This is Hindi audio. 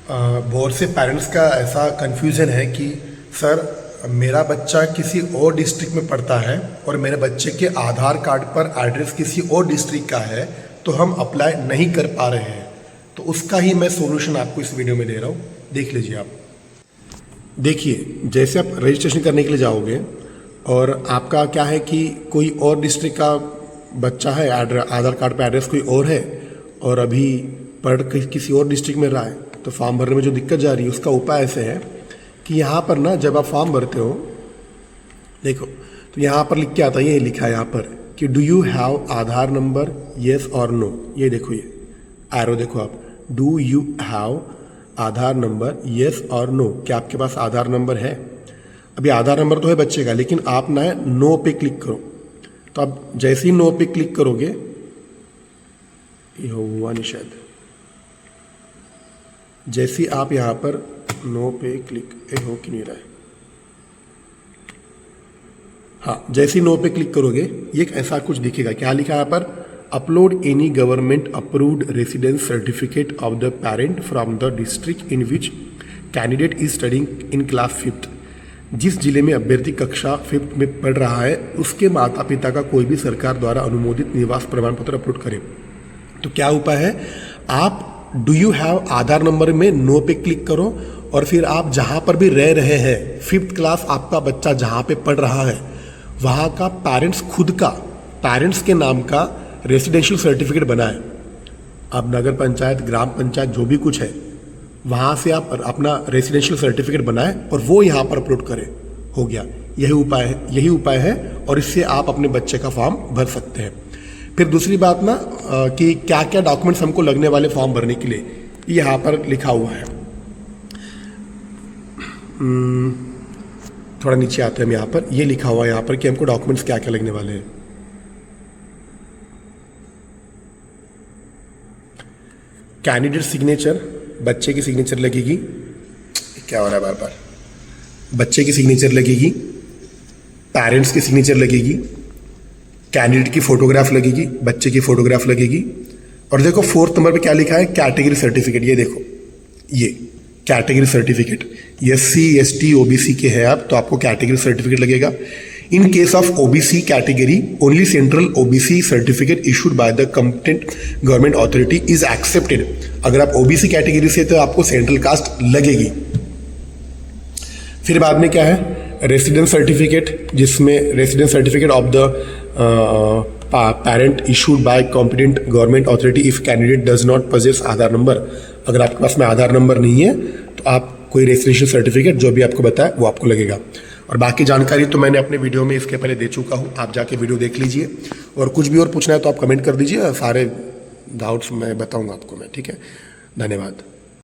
बहुत से पेरेंट्स का ऐसा कन्फ्यूज़न है कि सर मेरा बच्चा किसी और डिस्ट्रिक्ट में पढ़ता है और मेरे बच्चे के आधार कार्ड पर एड्रेस किसी और डिस्ट्रिक्ट का है, तो हम अप्लाई नहीं कर पा रहे हैं। तो उसका ही मैं सॉल्यूशन आपको इस वीडियो में दे रहा हूँ, देख लीजिए आप। देखिए, जैसे आप रजिस्ट्रेशन करने के लिए जाओगे और आपका क्या है कि कोई और डिस्ट्रिक्ट का बच्चा है, आधार कार्ड पर एड्रेस कोई और है और अभी पढ़ किसी और डिस्ट्रिक्ट में रहा है, तो फॉर्म भरने में जो दिक्कत जा रही है उसका उपाय ऐसे है कि यहाँ पर ना जब आप फॉर्म भरते हो, देखो तो यहाँ पर लिख के आता है, ये लिखा है यहाँ पर कि do you have Aadhaar number, yes और नो। ये देखो, ये एरो देखो आप, do you have Aadhaar number, yes और नो। क्या आपके पास आधार नंबर है? अभी आधार नंबर तो है बच्चे का, लेकिन आप ना नो पे क्लिक करो। तो आप जैसे ही नो पे क्लिक करोगे, ये हुआ नहीं शायद, जैसे ही आप यहाँ पर नो पे क्लिक, हो कि नहीं रहा है, हाँ, जैसे ही नो पे क्लिक करोगे ये ऐसा कुछ दिखेगा। क्या लिखा है यहाँ पर? Upload any government approved residence certificate of the parent from the district in which candidate is studying in class 5th। जिस जिले में अभ्यर्थी कक्षा 5th में पढ़ रहा है उसके माता पिता का कोई भी सरकार द्वारा अनुमोदित निवास प्रमाण पत्र अपलोड करें। तो क्या उपाय है? आप do you have Aadhaar number में नो पे क्लिक करो और फिर आप जहाँ पर भी रह रहे हैं, 5th क्लास आपका बच्चा जहाँ पे पढ़ रहा है वहाँ का पेरेंट्स खुद का, पेरेंट्स के नाम का रेसिडेंशियल सर्टिफिकेट बनाए। अब नगर पंचायत, ग्राम पंचायत जो भी कुछ है वहाँ से आप अपना रेसिडेंशियल सर्टिफिकेट बनाए और वो यहाँ पर अपलोड करें। हो गया, यही उपाय है और इससे आप अपने बच्चे का फॉर्म भर सकते हैं। फिर दूसरी बात ना कि क्या क्या डॉक्यूमेंट्स हमको लगने वाले फॉर्म भरने के लिए, यहाँ पर लिखा हुआ है। थोड़ा नीचे आते हैं हम, यहाँ पर ये लिखा हुआ है यहाँ पर कि हमको डॉक्यूमेंट्स क्या क्या लगने वाले हैं। कैंडिडेट सिग्नेचर, बच्चे की सिग्नेचर लगेगी। क्या हो रहा है बार बार? बच्चे की सिग्नेचर लगेगी, पेरेंट्स की सिग्नेचर लगेगी, कैंडिडेट की फोटोग्राफ लगेगी, बच्चे की फोटोग्राफ लगेगी। और देखो 4th नंबर पे क्या लिखा है? Category certificate. ये देखो, ये category certificate, SC ST OBC के है आप, तो आपको कैटेगरी सर्टिफिकेट लगेगा। In case of OBC category only central OBC certificate issued by the competent government authority is accepted. अगर आप OBC कैटेगरी से तो आपको सेंट्रल कास्ट लगेगी। फिर बाद में क्या है? रेसिडेंस सर्टिफिकेट, जिसमें residence certificate of the parent issued by competent government authority if candidate does not possess Aadhaar number. अगर आपके पास में आधार नंबर नहीं है तो आप कोई रेजिस्ट्रेशन सर्टिफिकेट जो भी आपको बताया वो आपको लगेगा। और बाकी जानकारी तो मैंने अपने वीडियो में इसके पहले दे चुका हूँ, आप जाके वीडियो देख लीजिए। और कुछ भी और पूछना है तो आप कमेंट कर दीजिए, सारे डाउट्स मैं बताऊँगा आपको मैं, ठीक है। धन्यवाद।